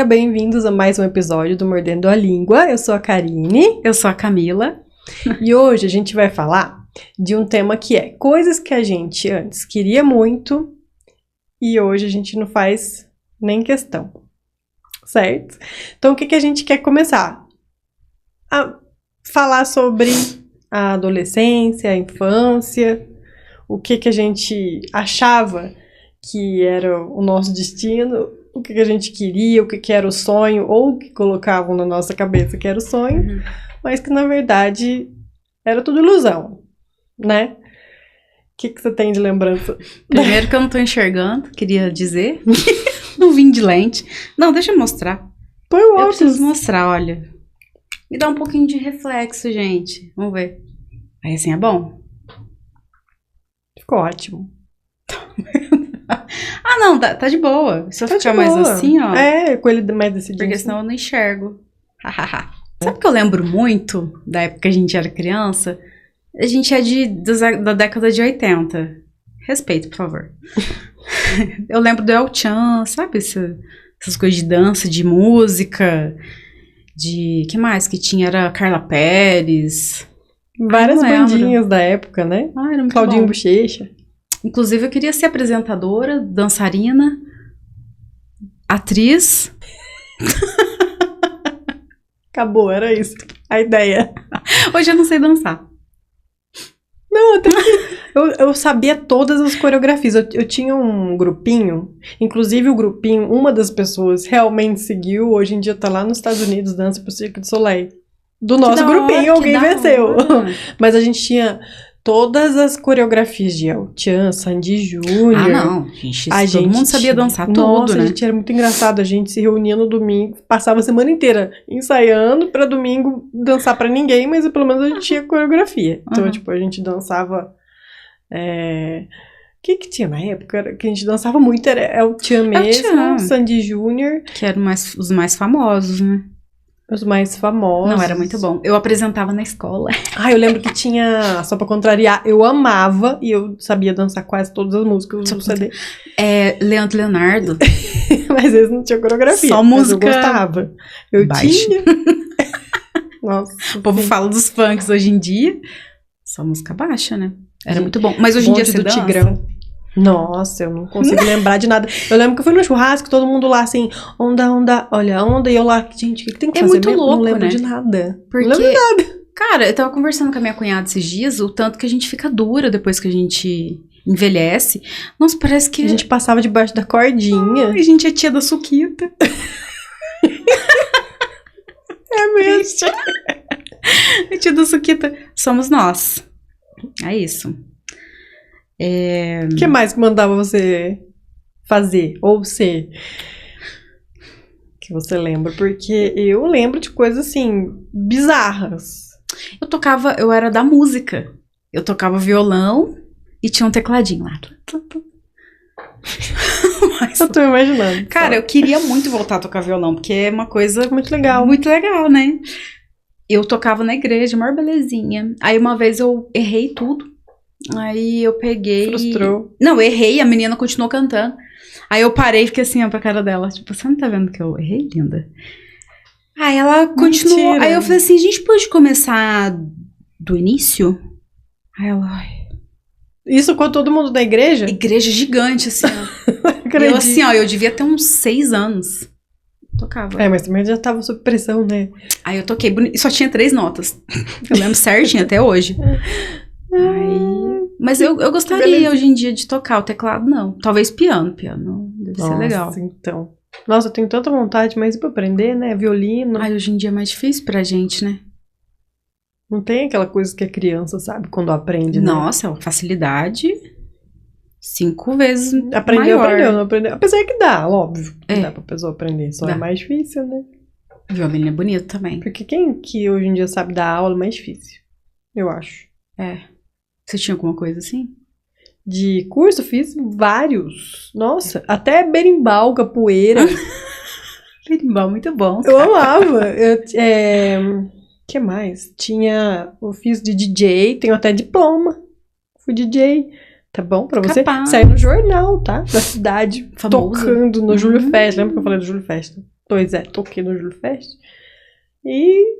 galera, bem-vindos a mais um episódio do Mordendo a Língua. Eu sou a Karine. Eu sou a Camila. E hoje a gente vai falar de um tema que é coisas que a gente antes queria muito e hoje a gente não faz nem questão, certo? Então o que a gente quer começar? A falar sobre a adolescência, a infância, o que a gente achava que era o nosso destino, o que a gente queria, o que era o sonho, ou o que colocavam na nossa cabeça que era o sonho, mas que na verdade era tudo ilusão, né? O que você tem de lembrança? Primeiro que eu não tô enxergando, queria dizer. Não vim de lente. Não, deixa eu mostrar. Põe o Eu óculos. preciso mostrar, olha. Me dá um pouquinho de reflexo, gente. Vamos ver. Aí assim é bom? Ficou ótimo. Ah, não, tá de boa. Se eu Tá ficar de mais boa. assim, ó. É, com ele mais decidido. Porque senão eu não enxergo. Sabe o que eu lembro muito da época que a gente era criança? A gente é da década de 80. Respeito, por favor. Eu lembro do El Chan, sabe? Essas coisas de dança, de música, de... que mais que tinha? Era Carla Pérez. Várias não lembro. bandinhas da época, né? Ah, era muito Claudinho bom. Bochecha. Inclusive, eu queria ser apresentadora, dançarina, atriz. Acabou, era isso. A ideia. Hoje eu não sei dançar. Não, eu sabia todas as coreografias. Eu tinha um grupinho, inclusive o grupinho, uma das pessoas realmente seguiu, hoje em dia tá lá nos Estados Unidos, dança pro Cirque du Soleil. Do nosso grupinho, alguém venceu. Mas a gente tinha todas as coreografias de El Chan, Sandy Júnior. Ah, não. Todo mundo sabia dançar tudo, Nossa, né? a gente era muito engraçado. A gente se reunia no domingo, passava a semana inteira ensaiando pra domingo dançar pra ninguém, mas pelo menos a gente tinha coreografia. Então, tipo, a gente dançava... O que tinha na época? Que a gente dançava muito, era El Chan mesmo, Sandy Júnior. Que eram os mais famosos, né? Os mais famosos. Não, era muito bom. Eu apresentava na escola. Ah, eu lembro que tinha, só pra contrariar, eu amava e eu sabia dançar quase todas as músicas do CD. Leandro Leonardo. Mas eles não tinham coreografia. Só música. Mas eu gostava. Eu tinha. Nossa. O povo fala dos funks hoje em dia. Só música baixa, né? Era muito bom. Mas hoje em dia você dança? Tigrão. Nossa, eu não consigo lembrar de nada. Eu lembro que eu fui no churrasco, todo mundo lá assim, onda, onda, olha a onda, e eu lá, gente, o que tem que fazer? É muito louco, não lembro né? de nada. Porque, não lembro de nada. Cara, eu tava conversando com a minha cunhada esses dias, o tanto que a gente fica dura depois que a gente envelhece. Nossa, parece que... A gente passava debaixo da cordinha. A gente é tia da Suquita. É mesmo. A tia da Suquita somos nós. É isso. O que mais que mandava você fazer? Ou ser? Que você lembra? Porque eu lembro de coisas assim, bizarras. Eu era da música. Eu tocava violão e tinha um tecladinho lá. Mas, eu tô imaginando. Cara, eu queria muito voltar a tocar violão, porque é uma coisa muito legal. Muito legal, né? Eu tocava na igreja, maior belezinha. Aí uma vez eu errei tudo. Aí eu peguei... Frustrou. Não, eu errei, a menina continuou cantando. Aí eu parei e fiquei assim, ó, pra cara dela. Tipo, você não tá vendo que eu errei, linda? Aí ela continuou. Mentira. Aí eu falei assim, a gente pode começar do início? Aí ela... Ai. Isso com todo mundo da igreja? Igreja gigante, assim, ó. Eu assim, ó, eu devia ter uns 6 anos. Tocava. Mas também já tava sob pressão, né? Aí eu toquei bonito. Só tinha 3 notas. Eu lembro certinho até hoje. Mas eu gostaria hoje em dia de tocar o teclado, não. Talvez piano deve ser legal. Então. Nossa, eu tenho tanta vontade, mas e pra aprender, né? Violino. Ai, hoje em dia é mais difícil pra gente, né? Não tem aquela coisa que a criança sabe quando aprende, né? Nossa, a facilidade 5 vezes aprendeu, maior. não aprendeu. Apesar que dá, óbvio. Que dá pra pessoa aprender. Só é mais difícil, né? Violino é bonito também. Porque quem que hoje em dia sabe dar aula é mais difícil. Eu acho. Você tinha alguma coisa assim? De curso, fiz vários. Nossa, até berimbau, capoeira. Berimbau, muito bom. Eu amava. Que mais? Eu fiz de DJ, tenho até diploma. Fui DJ. Tá bom? Pra você Capaz. sair no jornal, tá? Da cidade, Famoso. tocando no Júlio Fest. Lembra que eu falei do Júlio Fest? Pois é, toquei no Júlio Fest. E,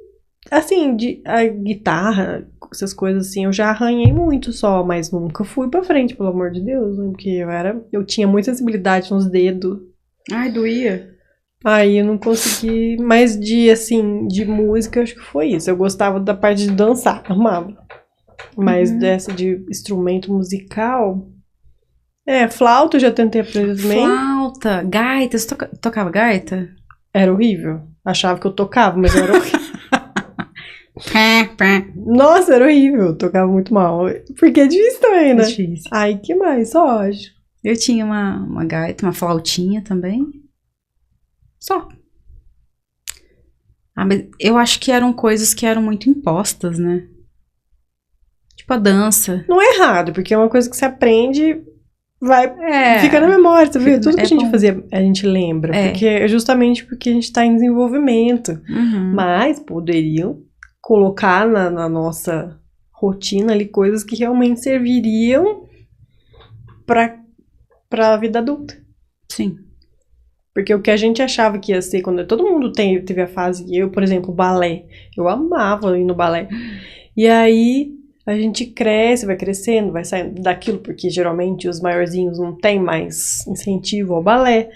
assim, a guitarra, essas coisas assim, eu já arranhei muito só, mas nunca fui pra frente, pelo amor de Deus, né? Porque eu tinha muita sensibilidade nos dedos. Ai, doía. Aí eu não consegui, mas de música, acho que foi isso. Eu gostava da parte de dançar, amava. Mas dessa de instrumento musical... flauta eu já tentei aprender também. Flauta, gaita. Você tocava gaita? Era horrível. Achava que eu tocava, mas eu era horrível. Nossa, era horrível. Eu tocava muito mal. Porque é difícil também, né? Difícil. Ai, que mais? Só acho. Eu tinha uma gaita, uma flautinha também. Só. Mas eu acho que eram coisas que eram muito impostas, né? Tipo a dança. Não é errado, porque é uma coisa que você aprende, É. fica na memória, tá vendo? Tudo que É a gente bom. fazia, a gente lembra. É. Porque é justamente porque a gente tá em desenvolvimento. Uhum. Mas poderiam colocar na nossa rotina ali coisas que realmente serviriam pra vida adulta. Sim. Porque o que a gente achava que ia ser, quando todo mundo teve a fase, eu, por exemplo, balé. Eu amava ir no balé. E aí a gente cresce, vai crescendo, vai saindo daquilo, porque geralmente os maiorzinhos não têm mais incentivo ao balé,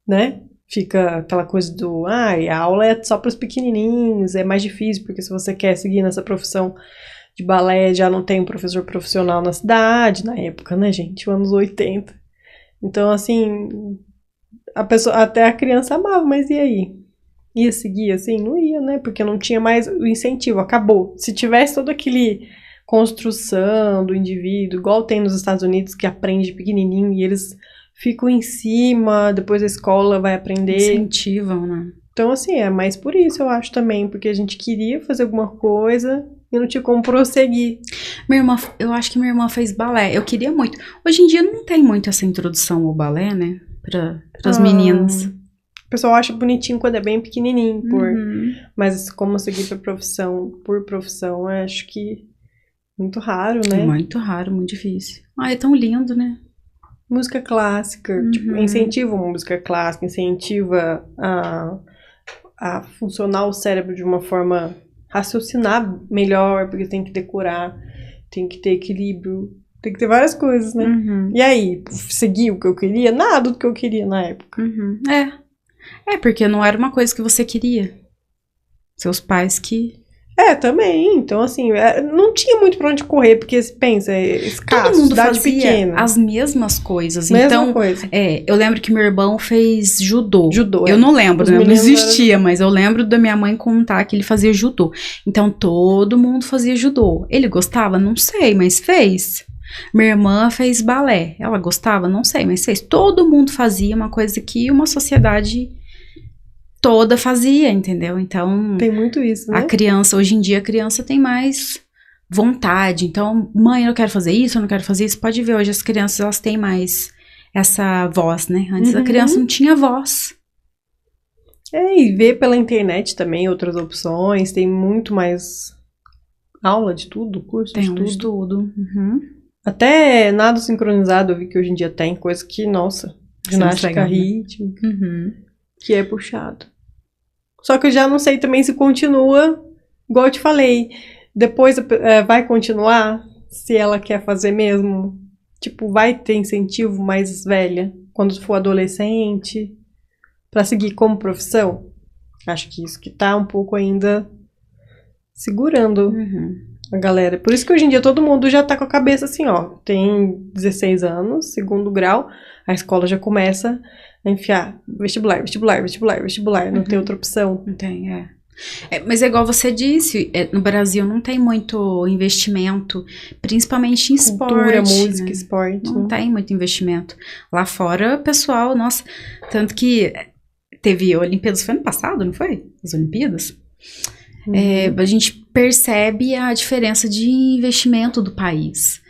né? Fica aquela coisa do, a aula é só para os pequenininhos, é mais difícil, porque se você quer seguir nessa profissão de balé, já não tem um professor profissional na cidade, na época, né, gente? Anos 80. Então, assim, até a criança amava, mas e aí? Ia seguir assim? Não ia, né? Porque não tinha mais o incentivo, acabou. Se tivesse toda aquele construção do indivíduo, igual tem nos Estados Unidos, que aprende pequenininho e eles ficam em cima, depois a escola vai aprender. Incentivam, né? Então, assim, é mais por isso, eu acho também, porque a gente queria fazer alguma coisa e não tinha como prosseguir. Eu acho que minha irmã fez balé. Eu queria muito. Hoje em dia não tem muito essa introdução ao balé, né? Para as meninas. O pessoal acha bonitinho quando é bem pequenininho, mas como seguir por profissão, eu acho que muito raro, né? Muito raro, muito difícil. É tão lindo, né? Música clássica, tipo, incentiva uma música clássica, incentiva a funcionar o cérebro de uma forma, raciocinar melhor, porque tem que decorar, tem que ter equilíbrio, tem que ter várias coisas, né? E aí, seguir o que eu queria? Nada do que eu queria na época. Porque não era uma coisa que você queria. Seus pais que... Também. Então, assim, não tinha muito pra onde correr, porque, pensa, é escasso, todo mundo cidade fazia pequena. as mesmas coisas. Mesma então, coisa. Eu lembro que meu irmão fez judô. Judô, Eu não lembro, Os né? Não meninos existia, mas eu lembro da minha mãe contar que ele fazia judô. Então, todo mundo fazia judô. Ele gostava? Não sei, mas fez. Minha irmã fez balé. Ela gostava? Não sei, mas fez. Todo mundo fazia uma coisa que uma sociedade toda fazia, entendeu? Então, Tem muito isso, né? a criança, hoje em dia, a criança tem mais vontade. Então, mãe, eu quero fazer isso, eu não quero fazer isso. Pode ver, hoje as crianças, elas têm mais essa voz, né? Antes a criança não tinha voz. E ver pela internet também outras opções, tem muito mais aula de tudo, curso Tem de tudo. Uhum. Até nado sincronizado, eu vi que hoje em dia tem coisa que, nossa, ginástica legal, né? rítmica, que é puxado. Só que eu já não sei também se continua, igual eu te falei, depois vai continuar, se ela quer fazer mesmo, tipo, vai ter incentivo mais velha, quando for adolescente, pra seguir como profissão. Acho que isso que tá um pouco ainda segurando a galera. Por isso que hoje em dia todo mundo já tá com a cabeça assim, ó, tem 16 anos, segundo grau, a escola já começa a enfiar vestibular, não tem outra opção. Não tem, mas é igual você disse, no Brasil não tem muito investimento, principalmente em Cultura, esporte. música, né? esporte. Não tem muito investimento. Lá fora, pessoal, nossa, tanto que teve Olimpíadas, foi ano passado, não foi? As Olimpíadas? A gente percebe a diferença de investimento do país.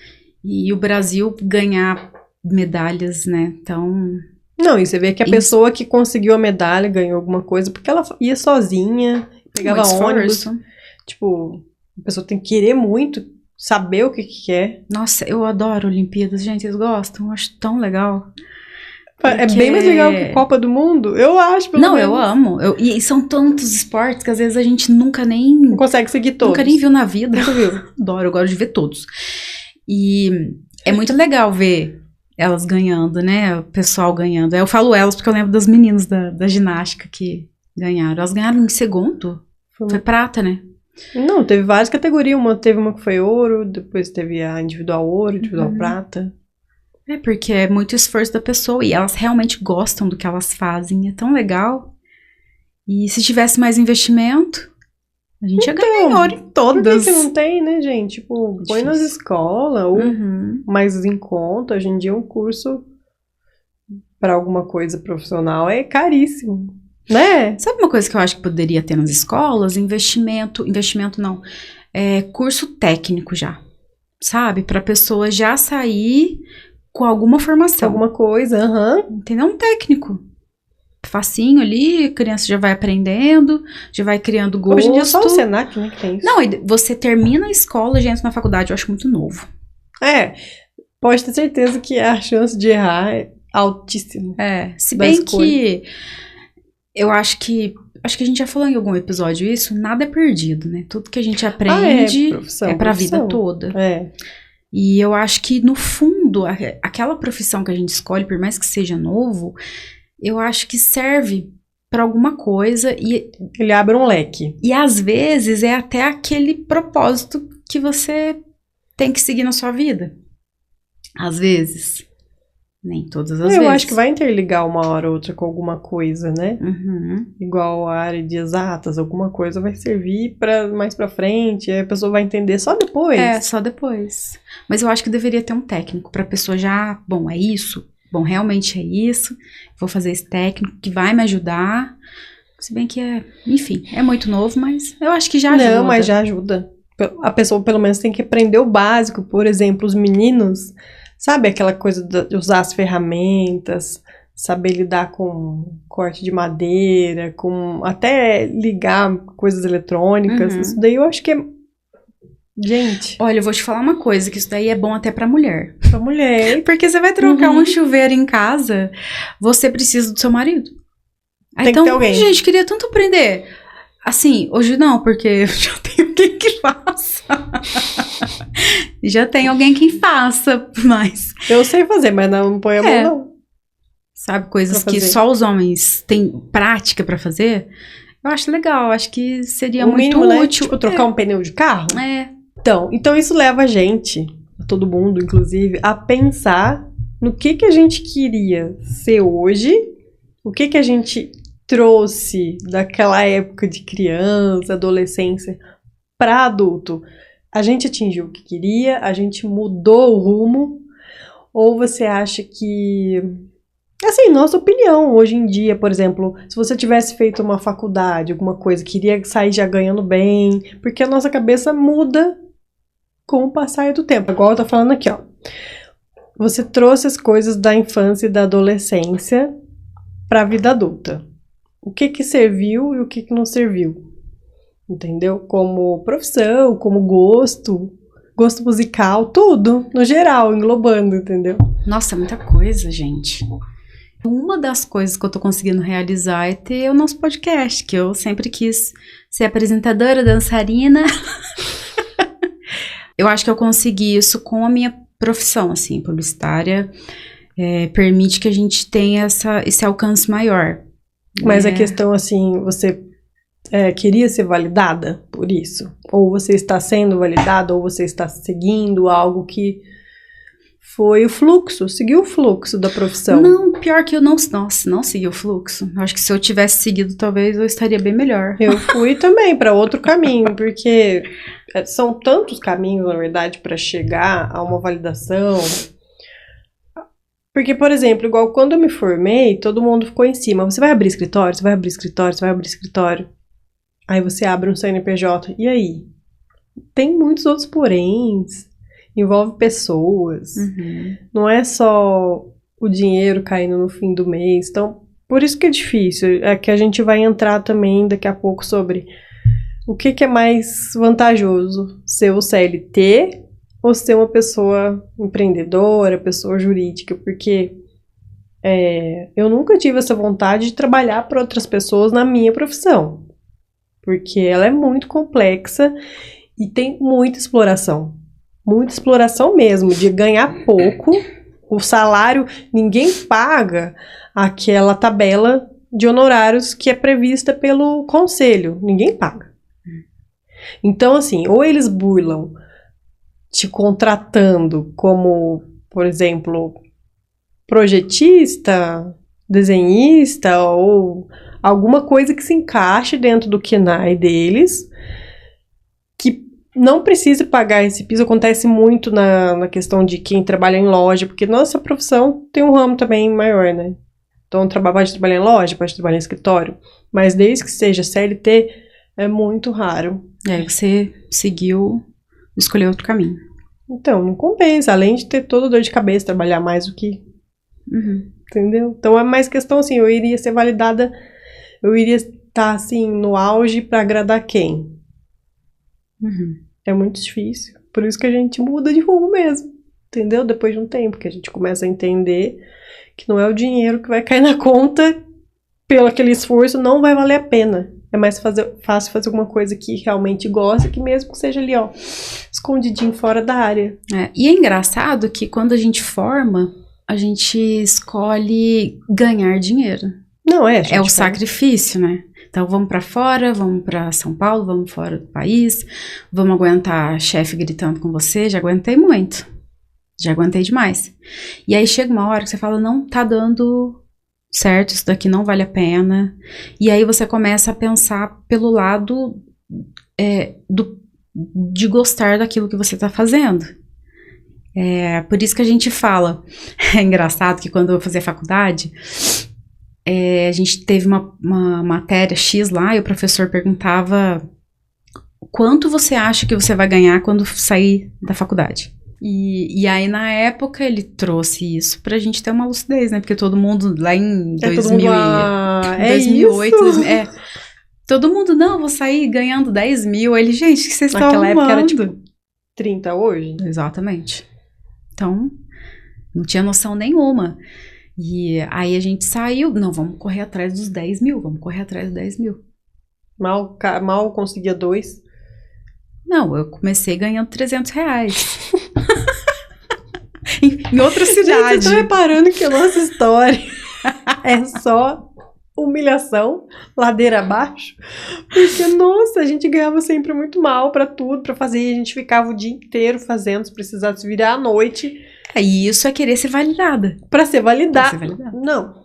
E o Brasil ganhar medalhas, né? Então... Não, e você vê que a pessoa que conseguiu a medalha ganhou alguma coisa porque ela ia sozinha, pegava ônibus. Tipo, a pessoa tem que querer muito saber o que é. Nossa, eu adoro Olimpíadas, gente, vocês gostam? Eu acho tão legal. É bem mais legal que Copa do Mundo, eu acho, pelo menos. Não, eu amo. E são tantos esportes que às vezes a gente nunca nem... Não consegue seguir todos. Nunca nem viu na vida. Nunca viu. Adoro, eu gosto de ver todos. E é muito legal ver elas ganhando, né? O pessoal ganhando. Eu falo elas porque eu lembro das meninas da ginástica que ganharam. Elas ganharam em segundo. Foi prata, né? Não, teve várias categorias. Teve uma que foi ouro, depois teve a individual ouro, individual prata. É, porque é muito esforço da pessoa e elas realmente gostam do que elas fazem. É tão legal. E se tivesse mais investimento, a gente ia ganhar ouro em todas. Por que não tem, né, gente? Tipo, põe nas escolas ou mais em conta. Hoje em dia um curso para alguma coisa profissional é caríssimo, né? Sabe uma coisa que eu acho que poderia ter nas escolas? Investimento não. Curso técnico já. Sabe? Pra pessoa já sair com alguma formação. Alguma coisa, Entendeu? Um técnico. Facinho ali, a criança já vai aprendendo, já vai criando gosto. Hoje em dia é só o Senac, né, que tem isso. Não, você termina a escola e já entra na faculdade, eu acho muito novo. Pode ter certeza que a chance de errar é altíssima. Se bem que eu acho que a gente já falou em algum episódio isso, nada é perdido, né? Tudo que a gente aprende é pra vida toda. E eu acho que, no fundo, aquela profissão que a gente escolhe, por mais que seja novo, eu acho que serve pra alguma coisa e... Ele abre um leque. E, às vezes, é até aquele propósito que você tem que seguir na sua vida. Às vezes. Nem todas as vezes. Eu acho que vai interligar uma hora ou outra com alguma coisa, né? Igual a área de exatas, alguma coisa vai servir mais pra frente, aí a pessoa vai entender só depois. Só depois. Mas eu acho que deveria ter um técnico pra pessoa já, bom, é isso, bom, realmente é isso, vou fazer esse técnico que vai me ajudar, se bem que enfim, é muito novo, mas eu acho que já ajuda. Não, mas já ajuda. A pessoa pelo menos tem que aprender o básico, por exemplo, os meninos... Sabe aquela coisa de usar as ferramentas, saber lidar com corte de madeira, com até ligar coisas eletrônicas. Isso daí eu acho que é... Gente... Olha, eu vou te falar uma coisa, que isso daí é bom até pra mulher. Pra mulher. Porque você vai trocar um chuveiro em casa, você precisa do seu marido. Tem que ter alguém. Gente, queria tanto aprender. Assim, hoje não, porque eu já tenho alguém que faça. Já tem alguém que faça, mas... Eu sei fazer, mas não põe a mão, não. Sabe, coisas que só os homens têm prática pra fazer? Eu acho legal, acho que seria muito mínimo, né? útil. Tipo, trocar um pneu de carro? É. Então isso leva a gente, todo mundo, inclusive, a pensar no que a gente queria ser hoje, o que a gente trouxe daquela época de criança, adolescência, para adulto. A gente atingiu o que queria, a gente mudou o rumo, ou você acha que... Assim, nossa opinião, hoje em dia, por exemplo, se você tivesse feito uma faculdade, alguma coisa, queria sair já ganhando bem, porque a nossa cabeça muda com o passar do tempo. Igual eu tô falando aqui, ó. Você trouxe as coisas da infância e da adolescência para a vida adulta. O que serviu e o que não serviu. Entendeu? Como profissão, como gosto musical, tudo, no geral, englobando, entendeu? Nossa, muita coisa, gente. Uma das coisas que eu tô conseguindo realizar é ter o nosso podcast, que eu sempre quis ser apresentadora, dançarina. Eu acho que eu consegui isso com a minha profissão, assim, publicitária. Permite que a gente tenha esse alcance maior. Mas a questão, assim, você queria ser validada por isso? Ou você está sendo validada, ou você está seguindo algo que foi o fluxo, seguiu o fluxo da profissão? Não, pior que eu não segui o fluxo. Eu acho que se eu tivesse seguido, talvez eu estaria bem melhor. Eu fui também para outro caminho, porque são tantos caminhos, na verdade, para chegar a uma validação. Porque, por exemplo, igual quando eu me formei, todo mundo ficou em cima. Você vai abrir escritório? Você vai abrir escritório? Você vai abrir escritório? Aí você abre um CNPJ. E aí? Tem muitos outros poréns. Envolve pessoas. Não é só o dinheiro caindo no fim do mês. Então, por isso que é difícil. É que a gente vai entrar também daqui a pouco sobre o que é mais vantajoso. Ser o CLT ou ser uma pessoa empreendedora, pessoa jurídica, porque eu nunca tive essa vontade de trabalhar para outras pessoas na minha profissão, porque ela é muito complexa e tem muita exploração mesmo, de ganhar pouco, o salário, ninguém paga aquela tabela de honorários que é prevista pelo conselho, ninguém paga. Então, assim, ou eles burlam te contratando como, por exemplo, projetista, desenhista ou alguma coisa que se encaixe dentro do KNAI deles, que não precise pagar esse piso. Acontece muito na questão de quem trabalha em loja, porque nossa profissão tem um ramo também maior, né? Então, pode trabalhar em loja, pode trabalhar em escritório, mas desde que seja CLT, é muito raro. E aí você escolheu outro caminho. Então, não compensa, além de ter toda dor de cabeça, trabalhar mais do que... Entendeu? Então, é mais questão assim, eu iria ser validada, eu iria estar, assim, no auge pra agradar quem? É muito difícil. Por isso que a gente muda de rumo mesmo, entendeu? Depois de um tempo, que a gente começa a entender que não é o dinheiro que vai cair na conta pelo aquele esforço, não vai valer a pena. É mais fácil fazer alguma coisa que realmente gosta, que mesmo que seja ali, ó, escondidinho fora da área. E é engraçado que quando a gente forma, a gente escolhe ganhar dinheiro. Não é, É o sacrifício, né? Então vamos pra fora, vamos pra São Paulo, vamos fora do país, vamos aguentar chefe gritando com você. Já aguentei muito. Já aguentei demais. E aí chega uma hora que você fala, não tá dando certo, isso daqui não vale a pena. E aí você começa a pensar pelo lado de gostar daquilo que você tá fazendo. Por isso que a gente fala, é engraçado que quando eu fazia faculdade, a gente teve uma matéria X lá e o professor perguntava quanto você acha que você vai ganhar quando sair da faculdade. E aí, na época, ele trouxe isso pra gente ter uma lucidez, né? Porque todo mundo lá em 2008... todo mundo, não, vou sair ganhando 10 mil. Ele, gente, o que vocês estão arrumando? Naquela época era tipo 30 hoje? Exatamente. Então, não tinha noção nenhuma. E aí a gente saiu, não, vamos correr atrás dos 10 mil, vamos correr atrás dos 10 mil. Mal conseguia 2. Não, eu comecei ganhando R$300. em outra cidade. Gente, eu tô reparando que a nossa história é só humilhação, ladeira abaixo. Porque, nossa, a gente ganhava sempre muito mal pra tudo, pra fazer. E a gente ficava o dia inteiro fazendo, se precisasse virar à noite. E isso é querer ser validada. Pra ser validada. Não.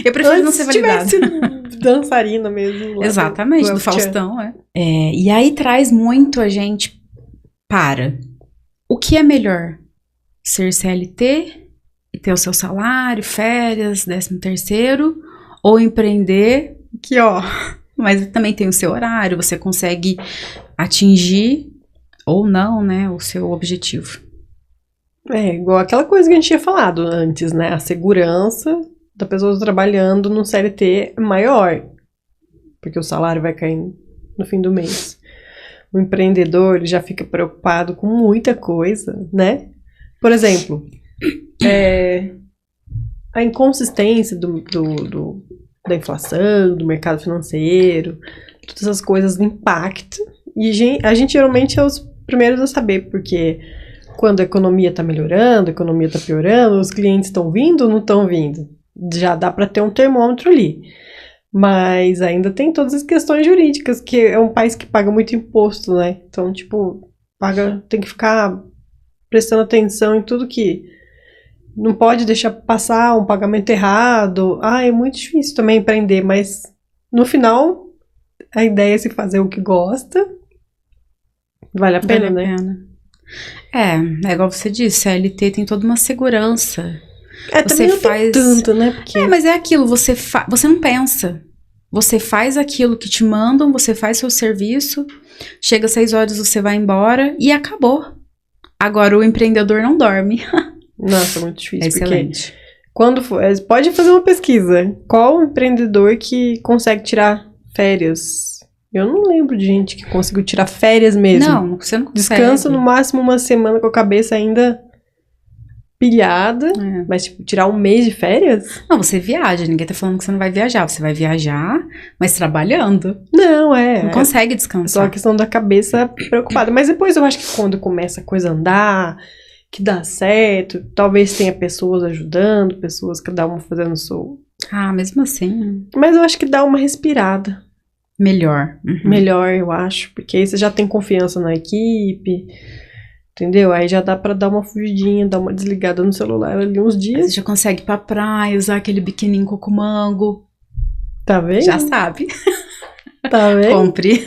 Eu prefiro não ser validada. Se tivesse dançarina mesmo. Exatamente, do Faustão, E aí traz muito a gente para o que é melhor? Ser CLT e ter o seu salário, férias, 13º, ou empreender, que mas também tem o seu horário, você consegue atingir ou não, né, o seu objetivo. Igual aquela coisa que a gente tinha falado antes, né, a segurança da pessoa trabalhando no CLT é maior, porque o salário vai cair no fim do mês. O empreendedor ele já fica preocupado com muita coisa, né? Por exemplo, a inconsistência da inflação, do mercado financeiro, todas essas coisas impactam. E a gente geralmente é os primeiros a saber, porque quando a economia está melhorando, a economia está piorando, os clientes estão vindo ou não estão vindo? Já dá para ter um termômetro ali. Mas ainda tem todas as questões jurídicas, que é um país que paga muito imposto, né? Então, tipo, tem que ficar prestando atenção em tudo que não pode deixar passar um pagamento errado. É muito difícil também empreender, mas no final a ideia é se fazer o que gosta. Vale a pena, né? É igual você disse, a LT tem toda uma segurança. Também não tem tanto, né? Porque... mas é aquilo, você não pensa. Você faz aquilo que te mandam, você faz seu serviço, chega às 6 horas, você vai embora e acabou. Agora, o empreendedor não dorme. Nossa, muito difícil. Excelente. Porque pode fazer uma pesquisa. Qual empreendedor que consegue tirar férias Eu não lembro de gente que conseguiu tirar férias mesmo. Não, você não consegue. Descansa no máximo uma semana com a cabeça ainda pilhada. É. Mas, tipo, tirar um mês de férias? Não, você viaja, ninguém tá falando que você não vai viajar. Você vai viajar, mas trabalhando. Não, Não consegue É só a descansar. questão da cabeça preocupada. Mas depois eu acho que quando começa a coisa a andar, que dá certo, talvez tenha pessoas ajudando, pessoas cada uma fazendo o seu. Ah, mesmo assim, Mas eu acho que dá uma respirada. melhor. Uhum. Melhor, eu acho. Porque aí você já tem confiança na equipe. Entendeu? Aí já dá pra dar uma fugidinha, dar uma desligada no celular ali uns Você dias. já consegue ir pra praia, usar aquele biquininho coco-mango. Tá vendo? Já sabe. Tá vendo? Compre.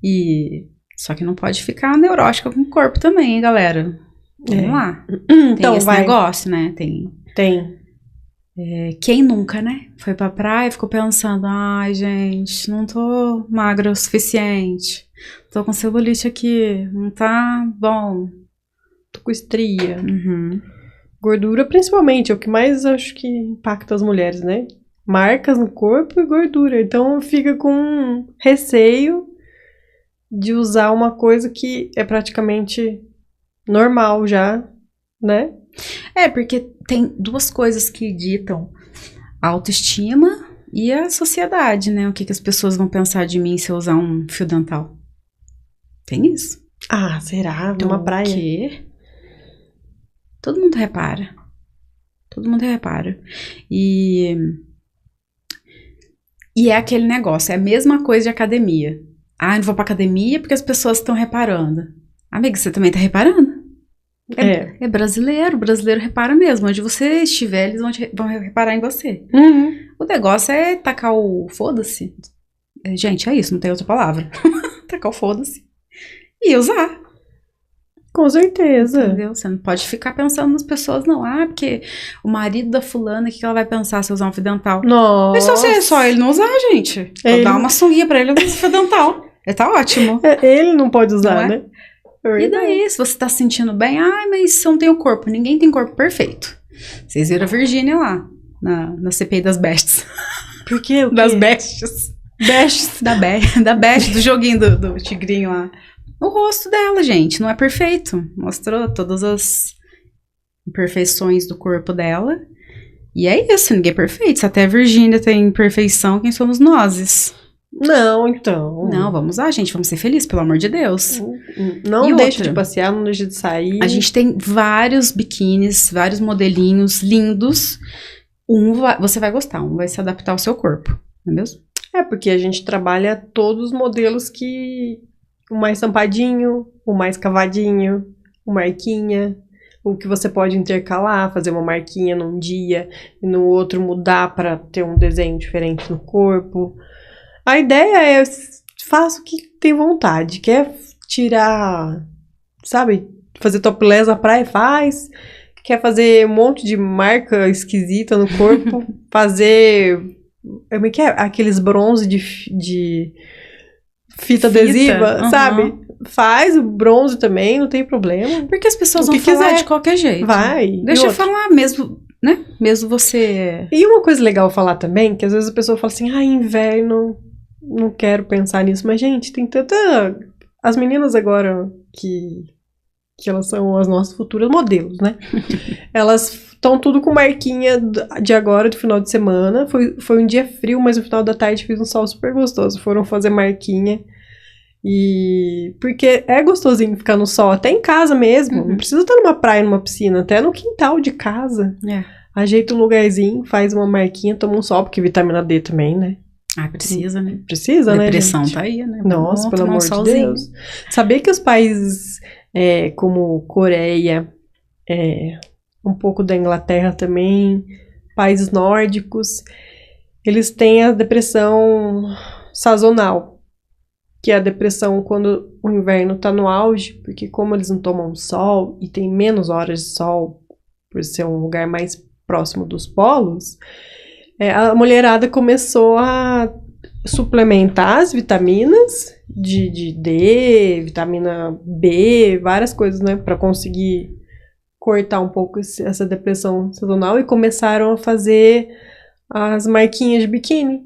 E só que não pode ficar neurótica com o corpo também, hein, galera. Vamos lá. Tem Então, esse vai. negócio, né? Tem. Tem. Quem nunca, né? Foi pra praia e ficou pensando, ai, gente, não tô magra o suficiente. Tô com celulite aqui, não tá bom. Tô com estria. Uhum. Gordura, principalmente, é o que mais acho que impacta as mulheres, né? Marcas no corpo e gordura. Então fica com receio de usar uma coisa que é praticamente normal já, né? Porque tem duas coisas que ditam a autoestima e a sociedade, né? O que as pessoas vão pensar de mim se eu usar um fio dental. Tem isso. Ah, será? Numa O praia? quê? Todo mundo repara. Todo mundo repara. E é aquele negócio, é a mesma coisa de academia. Ah, eu não vou pra academia porque as pessoas estão reparando. Amiga, você também tá reparando? É brasileiro, o brasileiro repara mesmo. Onde você estiver, eles vão reparar em você. Uhum. O negócio é tacar o foda-se. Gente, é isso, não tem outra palavra. Tacar o foda-se. E usar. Com certeza. Entendeu? Você não pode ficar pensando nas pessoas, não. Ah, porque o marido da fulana, o que ela vai pensar se usar um fio dental? Nossa. Mas é só ele não usar, gente. Vou Ele- dar uma sunguinha pra ele e usar fio dental. Tá ótimo. Ele não pode usar, Não é? né? E daí, se você tá se sentindo bem, ai, mas você não tem o corpo. Ninguém tem corpo perfeito. Vocês viram a Virgínia lá, na CPI das Bestes. Por quê? O quê? Das Bestes. Bestes. Da Best, do joguinho do tigrinho lá. O rosto dela, gente, não é perfeito. Mostrou todas as imperfeições do corpo dela. E é isso, ninguém é perfeito. Se até a Virgínia tem imperfeição, quem somos nós? Não, então. Não, vamos lá, gente, vamos ser felizes, pelo amor de Deus. Não E deixa outra? de passear, não deixa de sair. A gente tem vários biquínis, vários modelinhos lindos. Você vai gostar, um vai se adaptar ao seu corpo, não é mesmo? Porque a gente trabalha todos os modelos que... O mais estampadinho, o mais cavadinho, o marquinha, o que você pode intercalar, fazer uma marquinha num dia e no outro mudar para ter um desenho diferente no corpo. A ideia é faça o que tem vontade. Quer tirar, sabe, fazer topless na praia, faz. Quer fazer um monte de marca esquisita no corpo, fazer... Como é que é? Aqueles bronze de fita adesiva, uhum. sabe? Faz o bronze também, não tem problema. Porque as pessoas O vão que falar quiser. de qualquer jeito. Vai. Deixa E eu outra? falar mesmo, né? Mesmo você... E uma coisa legal falar também, que às vezes a pessoa fala assim, inverno, não quero pensar nisso. Mas, gente, tem tanta... As meninas agora que elas são as nossas futuras modelos, né? Elas estão tudo com marquinha de agora, do final de semana. Foi um dia frio, mas no final da tarde fez um sol super gostoso. Foram fazer marquinha. E... Porque é gostosinho ficar no sol, até em casa mesmo. Uhum. Não precisa estar numa praia, numa piscina. Até no quintal de casa. Ajeita um lugarzinho, faz uma marquinha, toma um sol. Porque vitamina D também, né? Ah, precisa, né? Precisa, né, Depressão gente? tá aí, né? Nossa, pelo tomar um amor de solzinho. Deus. Saber que os países como Coreia, um pouco da Inglaterra também, países nórdicos, eles têm a depressão sazonal, que é a depressão quando o inverno tá no auge, porque como eles não tomam sol e tem menos horas de sol, por ser um lugar mais próximo dos polos, a mulherada começou a suplementar as vitaminas de D, vitamina B, várias coisas, né, para conseguir cortar um pouco essa depressão sazonal e começaram a fazer as marquinhas de biquíni.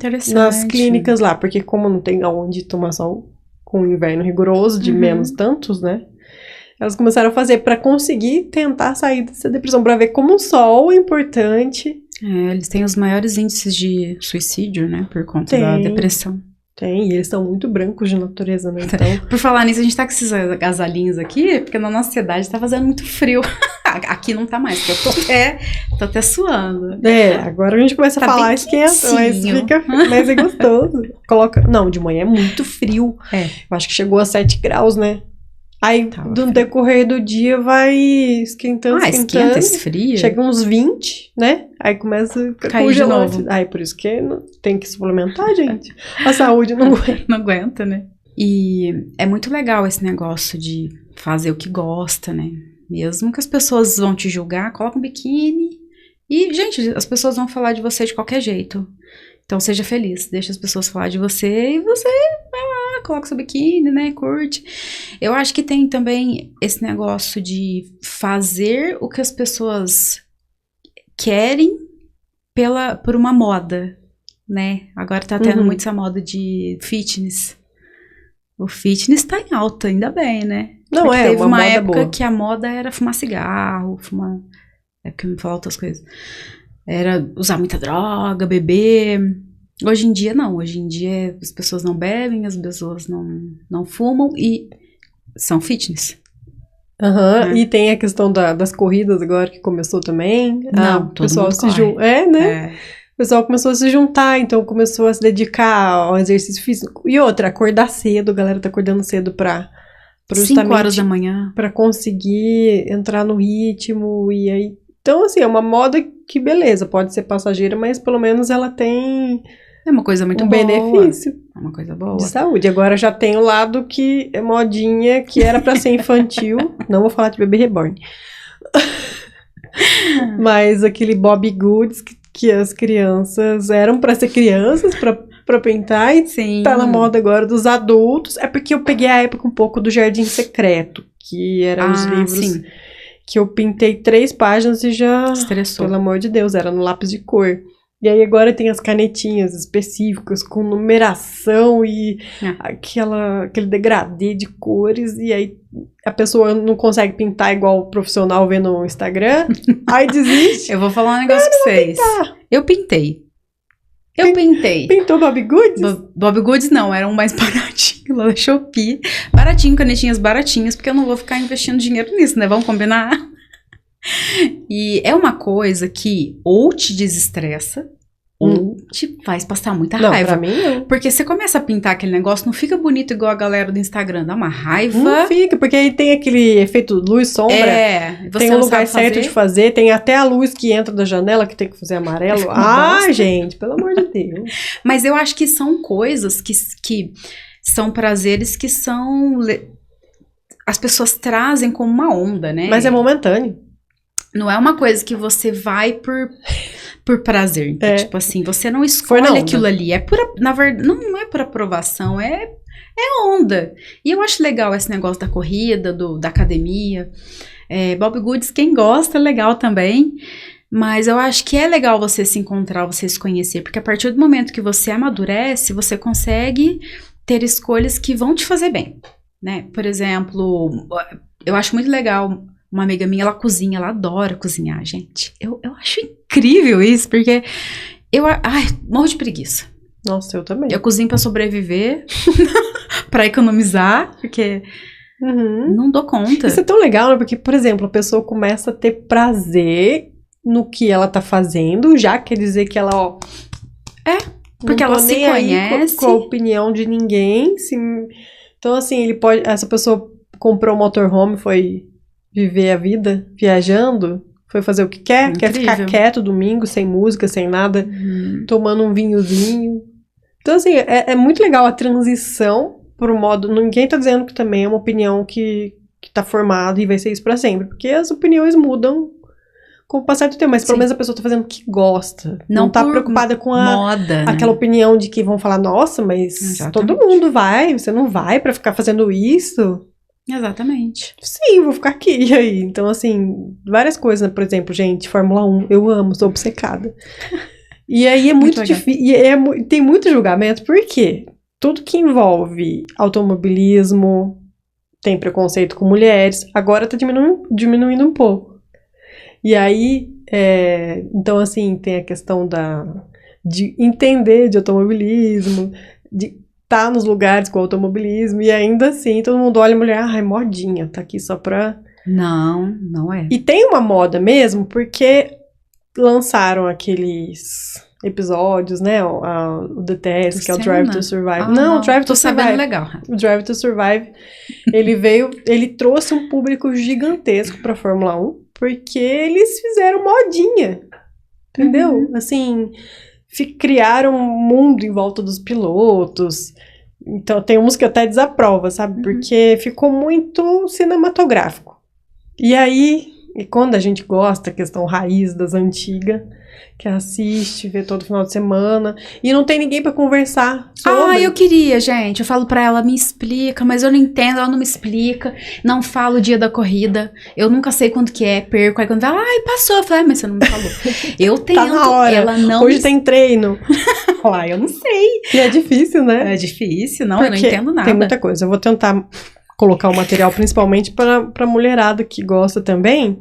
Interessante. nas clínicas lá, porque como não tem aonde tomar sol com o inverno rigoroso de menos tantos, né? Elas começaram a fazer pra conseguir tentar sair dessa depressão, pra ver como o sol é importante. Eles têm os maiores índices de suicídio, né? Por conta da depressão. Tem, e eles são muito brancos de natureza, né? Então... Por falar nisso, a gente tá com esses agasalhinhos aqui, porque na nossa cidade tá fazendo muito frio. Aqui não tá mais, porque eu tô até suando. Agora a gente começa a falar, esquenta, mas fica mais é gostoso. Não, de manhã é muito frio. Eu acho que chegou a 7 graus, né? Aí, no decorrer do dia, vai esquentando. Esquenta, esfria. Chega uns 20, né? Aí começa a ficar cair de novo. Aí, por isso que tem que suplementar, gente. A saúde não aguenta. Não aguenta, né? E é muito legal esse negócio de fazer o que gosta, né? Mesmo que as pessoas vão te julgar, coloca um biquíni. E, gente, as pessoas vão falar de você de qualquer jeito. Então, seja feliz. Deixa as pessoas falar de você e você vai lá, coloca seu biquíni, né? Curte. Eu acho que tem também esse negócio de fazer o que as pessoas querem por uma moda, né? Agora tá tendo muito essa moda de fitness. O fitness tá em alta, ainda bem, né? Não, porque teve uma época boa. que a moda era fumar cigarro, É porque não fala outras coisas. Era usar muita droga, beber. Hoje em dia, não. Hoje em dia, as pessoas não bebem, as pessoas não fumam e são fitness. E tem a questão das corridas agora, que começou também. Não, o pessoal se junta. né? O pessoal começou a se juntar, então começou a se dedicar ao exercício físico. E outra, acordar cedo. A galera tá acordando cedo pra 5 horas da manhã. Pra conseguir entrar no ritmo. E aí... Então, assim, é uma moda que, beleza, pode ser passageira, mas pelo menos ela tem... É uma coisa muito boa. Benefício. É uma coisa boa. De saúde. Agora já tem o lado que é modinha, que era pra ser infantil. Não vou falar de bebê reborn. Mas aquele Bobbie Goods que as crianças eram pra ser crianças, pra pintar, e tá na moda agora dos adultos. É porque eu peguei a época um pouco do Jardim Secreto, que eram os livros que eu pintei 3 páginas e já... Estressou. Pelo amor de Deus, era no lápis de cor. E aí agora tem as canetinhas específicas com numeração e aquele degradê de cores. E aí a pessoa não consegue pintar igual o profissional vê no Instagram. Aí desiste. Eu vou falar um negócio pra vocês. Eu pintei. Pintou Bobbie Goods? Bobbie Goods não, era um mais baratinho lá da Shopee. Baratinho, canetinhas baratinhas, porque eu não vou ficar investindo dinheiro nisso, né? Vamos combinar? E é uma coisa que ou te desestressa, ou te faz passar muita raiva. Pra mim não. Porque você começa a pintar aquele negócio, não fica bonito igual a galera do Instagram, dá uma raiva. Não fica, porque aí tem aquele efeito luz-sombra. Tem um lugar certo de fazer, tem até a luz que entra da janela que tem que fazer amarelo. Gente, pelo amor de Deus. Mas eu acho que são coisas que são prazeres que são... As pessoas trazem como uma onda, né? Mas é momentâneo. Não é uma coisa que você vai por prazer. Então, tipo assim, você não escolhe aquilo ali. Na verdade, não é por aprovação, é onda. E eu acho legal esse negócio da corrida, da academia. Bobbie Goods, quem gosta, é legal também. Mas eu acho que é legal você se encontrar, você se conhecer. Porque a partir do momento que você amadurece, você consegue ter escolhas que vão te fazer bem, né? Por exemplo, eu acho muito legal... Uma amiga minha, ela cozinha, ela adora cozinhar, gente. Eu acho incrível isso, porque morro de preguiça. Nossa, eu também. Eu cozinho pra sobreviver, pra economizar, porque não dou conta. Isso é tão legal, né? Porque, por exemplo, a pessoa começa a ter prazer no que ela tá fazendo, já quer dizer que ela, porque ela se conhece. Com a opinião de ninguém. Então, assim, essa pessoa comprou um motorhome, foi... viver a vida, viajando, foi fazer o que quer, Incrível. Quer ficar quieto domingo, sem música, sem nada, tomando um vinhozinho. Então, assim, é muito legal a transição pro modo... Ninguém tá dizendo que também é uma opinião que tá formada e vai ser isso pra sempre, porque as opiniões mudam com o passar do tempo, mas pelo menos a pessoa tá fazendo o que gosta. Não tá preocupada com moda, aquela opinião de que vão falar, nossa, mas todo mundo vai, você não vai pra ficar fazendo isso... Exatamente. Sim, vou ficar aqui. E aí? Então, assim, várias coisas, né? Por exemplo, gente, Fórmula 1, eu amo, sou obcecada. E aí é Muito muito legal. difícil, e tem muito julgamento, por quê? Tudo que envolve automobilismo, tem preconceito com mulheres, agora tá diminuindo um pouco. E aí, então assim, tem a questão de entender de automobilismo, de estar nos lugares com automobilismo, e ainda assim todo mundo olha a mulher, é modinha, tá aqui só pra... Não, não é. E tem uma moda mesmo, porque lançaram aqueles episódios, né, o DTS, que é o Drive to Survive. Não, o Drive to Survive. Tô sabendo legal. O Drive to Survive, ele trouxe um público gigantesco pra Fórmula 1, porque eles fizeram modinha, entendeu? Assim, criaram um mundo em volta dos pilotos. Então, tem uns que até desaprova, sabe? Porque ficou muito cinematográfico. E aí, quando a gente gosta, a questão raiz das antigas, que assiste, vê todo final de semana, e não tem ninguém pra conversar sobre. Eu queria, gente. Eu falo pra ela, me explica, mas eu não entendo, ela não me explica. Não fala o dia da corrida. Eu nunca sei quando que é, perco. Aí quando ela, passou. Eu falei, mas você não me falou. Eu tento, Tá na hora. ela não... Hoje tem treino. Eu não sei. E é difícil, né? É difícil, não, eu não Porque entendo nada. tem muita coisa. Eu vou tentar colocar o material principalmente pra mulherada que gosta também,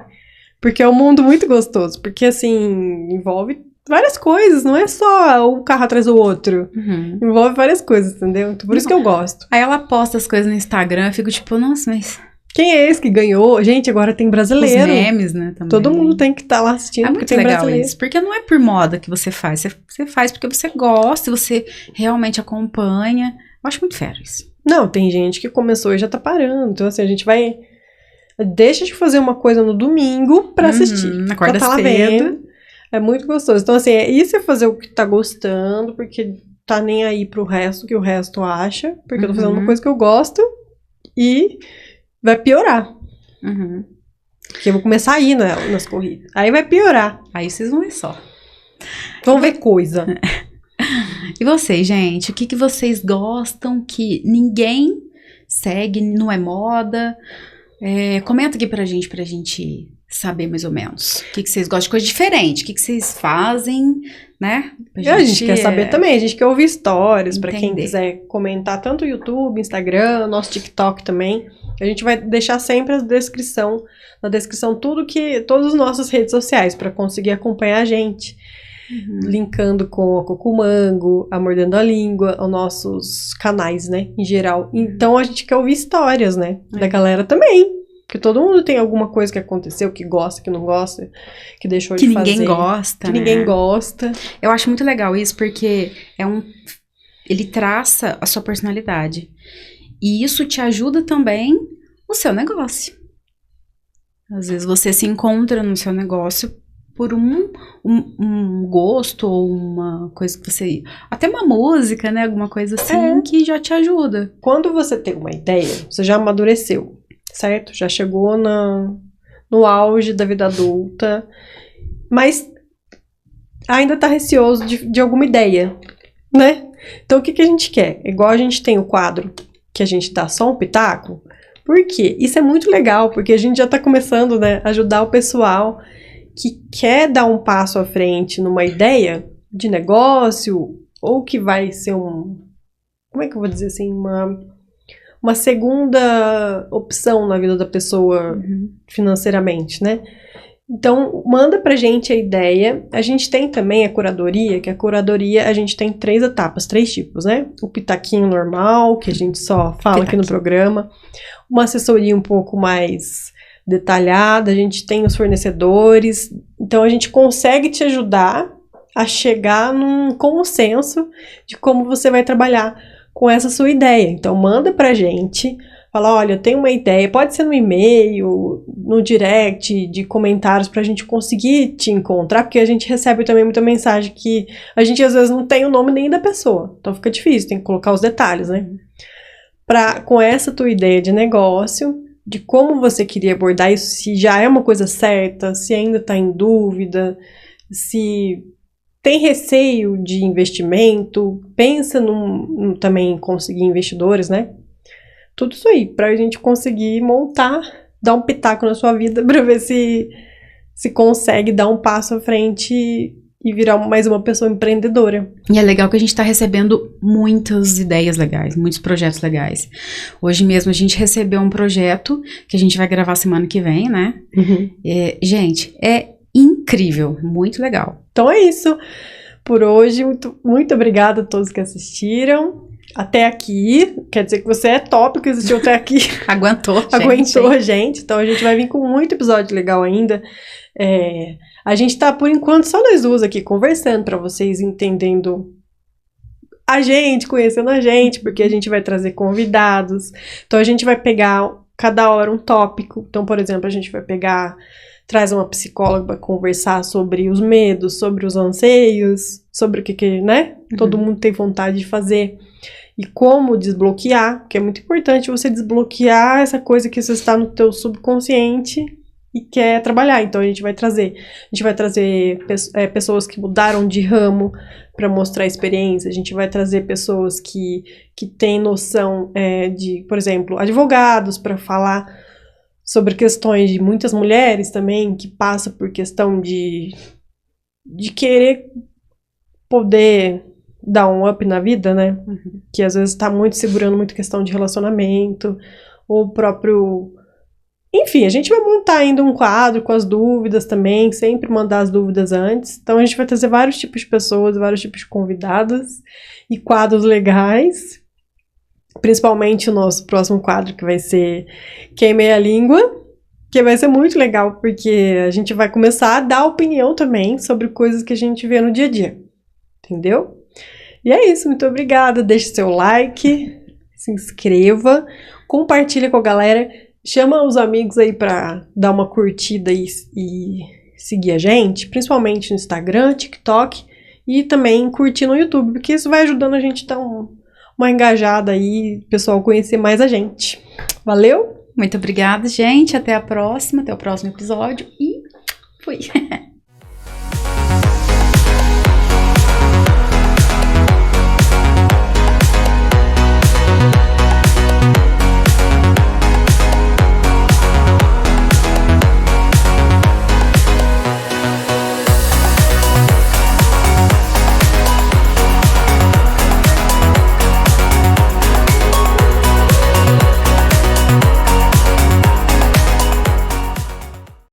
porque é um mundo muito gostoso. Porque, assim, envolve várias coisas, não é só um carro atrás do outro. Envolve várias coisas, entendeu? Então, por isso que eu gosto. Aí ela posta as coisas no Instagram, eu fico tipo, nossa, mas... Quem é esse que ganhou? Gente, agora tem brasileiro. Os memes, né, também. Todo mundo tem que estar lá assistindo, porque muito tem legal brasileiro. isso, porque não é por moda que você faz, você faz porque você gosta, você realmente acompanha. Eu acho muito fero isso. Não, tem gente que começou e já tá parando. Então, assim, a gente vai... Deixa de fazer uma coisa no domingo pra assistir. Acorda tá lá cedo. vendo. É muito gostoso. Então, assim, isso é fazer o que tá gostando, porque tá nem aí pro resto, que o resto acha. Porque eu tô fazendo uma coisa que eu gosto e vai piorar. Porque eu vou começar a ir nas corridas. Aí vai piorar. Aí vocês vão ver só. Vão ver coisa. E vocês, gente? O que vocês gostam que ninguém segue, não é moda? Comenta aqui pra gente saber mais ou menos. O que vocês gostam de coisa diferente? O que vocês fazem, né? A gente quer saber também. A gente quer ouvir histórias. Pra quem entender. quiser comentar tanto o YouTube, Instagram, nosso TikTok também. A gente vai deixar sempre na descrição todas as nossas redes sociais pra conseguir acompanhar a gente. Linkando com a Cucumango, a Mordendo a Língua, os nossos canais, né, em geral. Então a gente quer ouvir histórias, né, da galera também. Porque todo mundo tem alguma coisa que aconteceu, que gosta, que não gosta, que deixou de fazer. Que ninguém gosta, Que né? ninguém gosta. Eu acho muito legal isso, porque ele traça a sua personalidade. E isso te ajuda também no seu negócio. Às vezes você se encontra no seu negócio por um gosto ou uma coisa que você... Até uma música, né? Alguma coisa assim que já te ajuda. Quando você tem uma ideia, você já amadureceu, certo? Já chegou no auge da vida adulta, mas ainda tá receoso de alguma ideia, né? Então o que a gente quer? Igual a gente tem o quadro que a gente dá só um pitaco. Por quê? Isso é muito legal, porque a gente já tá começando, né, a ajudar o pessoal que quer dar um passo à frente numa ideia de negócio, ou que vai ser como é que eu vou dizer assim, uma segunda opção na vida da pessoa financeiramente, né? Então, manda pra gente a ideia. A gente tem também a curadoria, que a curadoria a gente tem 3 etapas, 3 tipos, né? O pitaquinho normal, que a gente só fala aqui no programa. Uma assessoria um pouco mais detalhada, a gente tem os fornecedores. Então, a gente consegue te ajudar a chegar num consenso de como você vai trabalhar com essa sua ideia. Então, manda pra gente. Fala, olha, eu tenho uma ideia, pode ser no e-mail, no direct, de comentários, pra gente conseguir te encontrar, porque a gente recebe também muita mensagem que a gente às vezes não tem o nome nem da pessoa, então fica difícil, tem que colocar os detalhes, né? Com essa tua ideia de negócio, de como você queria abordar isso, se já é uma coisa certa, se ainda tá em dúvida, se tem receio de investimento, pensa também em conseguir investidores, né? Tudo isso aí, pra gente conseguir montar, dar um pitaco na sua vida pra ver se consegue dar um passo à frente e virar mais uma pessoa empreendedora. E é legal que a gente tá recebendo muitas ideias legais, muitos projetos legais. Hoje mesmo a gente recebeu um projeto que a gente vai gravar semana que vem, né? Gente, é incrível, muito legal. Então é isso por hoje. Muito obrigada a todos que assistiram. Até aqui, quer dizer que você é top que assistiu até aqui. Aguentou a gente. Então a gente vai vir com muito episódio legal ainda. A gente tá, por enquanto, só nós duas aqui conversando pra vocês entendendo a gente, conhecendo a gente, porque a gente vai trazer convidados. Então a gente vai pegar cada hora um tópico. Então, por exemplo, a gente vai traz uma psicóloga para conversar sobre os medos, sobre os anseios, sobre o que né? Todo mundo tem vontade de fazer. E como desbloquear, que é muito importante você desbloquear essa coisa que você está no teu subconsciente e quer trabalhar. Então a gente vai trazer pessoas que mudaram de ramo para mostrar a experiência. A gente vai trazer pessoas que têm noção de, por exemplo, advogados para falar sobre questões de muitas mulheres também que passam por questão de querer poder dar um up na vida, né? Que às vezes tá muito segurando muito questão de relacionamento, ou próprio... Enfim, a gente vai montar ainda um quadro com as dúvidas também, sempre mandar as dúvidas antes. Então a gente vai trazer vários tipos de pessoas, vários tipos de convidados e quadros legais. Principalmente o nosso próximo quadro, que vai ser Queimei a Língua, que vai ser muito legal, porque a gente vai começar a dar opinião também sobre coisas que a gente vê no dia a dia. Entendeu? E é isso, muito obrigada. Deixe seu like, se inscreva, compartilha com a galera, chama os amigos aí pra dar uma curtida e seguir a gente, principalmente no Instagram, TikTok e também curtir no YouTube, porque isso vai ajudando a gente a dar uma engajada aí, o pessoal conhecer mais a gente. Valeu? Muito obrigada, gente. Até a próxima, até o próximo episódio e fui!